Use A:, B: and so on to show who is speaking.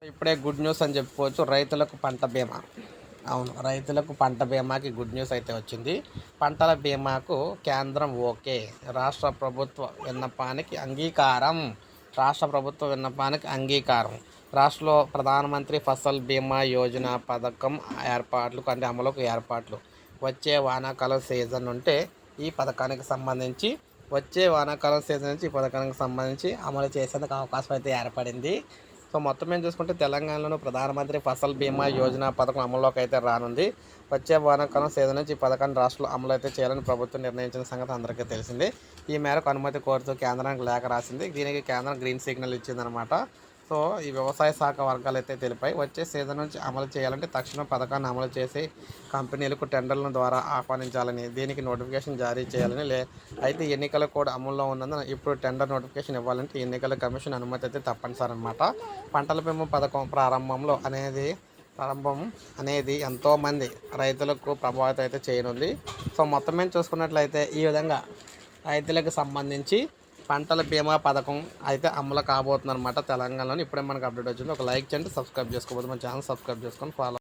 A: ఇప్పుడే good news అని చెప్పుకోవచ్చు. రైతులకు పంట బీమా. అవును. రైతులకు పంట బీమాకి గుడ్ న్యూస్ అయితే వచ్చింది. పంటల బీమాకు కేంద్రం ఓకే. రాష్ట్ర ప్రభుత్వ విన్నపానికి అంగీకారం. రాష్ట్ర ప్రభుత్వ విన్నపానికి అంగీకారం. రాష్ట్రంలో ప్రధానమంత్రి ఫసల్ బీమా యోజన పథకం ఏర్పాట్లు అమలుకు ఏర్పాట్లు. వచ్చే వానాకాలం సీజన్ ఉంటే ఈ పథకానికి సంబంధించి ఈ పథకానికి సంబంధించి అమలు చేసేందుకు అవకాశం అయితే ఏర్పడింది. సో మొత్తం ఏం చూసుకుంటే తెలంగాణలోని ప్రధానమంత్రి ఫసల్ బీమా యోజన పథకం అమల్లోకి అయితే రానుంది. వచ్చే వానాకాలం సీజన్ నుంచి ఈ పథకాన్ని రాష్ట్రంలో అమలు అయితే చేయాలని ప్రభుత్వం నిర్ణయించిన సంగతి అందరికీ తెలిసిందే. ఈ మేరకు అనుమతి కోరుతూ కేంద్రానికి లేఖ రాసింది. దీనికి కేంద్రం గ్రీన్ సిగ్నల్ ఇచ్చిందనమాట. సో ఈ వ్యవసాయ శాఖ వర్గాలు అయితే తెలిపాయి. వచ్చే సీజన్ నుంచి అమలు చేయాలంటే తక్షణం పథకాన్ని అమలు చేసి కంపెనీలకు టెండర్ల ద్వారా ఆహ్వానించాలని, దీనికి నోటిఫికేషన్ జారీ చేయాలని అయితే ఎన్నికల కోడ్ అమల్లో ఉన్నందున ఇప్పుడు టెండర్ నోటిఫికేషన్ ఇవ్వాలంటే ఎన్నికల కమిషన్ అనుమతి అయితే తప్పనిసరి అనమాట. పంటల బీమా పథకం ప్రారంభం అనేది ఎంతోమంది రైతులకు ప్రభావితం అయితే చేయనుంది. సో మొత్తం మీద చూసుకున్నట్లయితే ఈ విధంగా రైతులకు సంబంధించి పంటల బీమా పథకం అయితే అమలు కాబోతుంది అనమాట తెలంగాణలో. ఇప్పుడే మనకు అప్డేట్ వచ్చింది. ఒక లైక్ చేయండి, సబ్స్క్రైబ్ చేసుకోబోతుంది. మన ఛానల్ సబ్స్క్రైబ్ చేసుకొని ఫాలో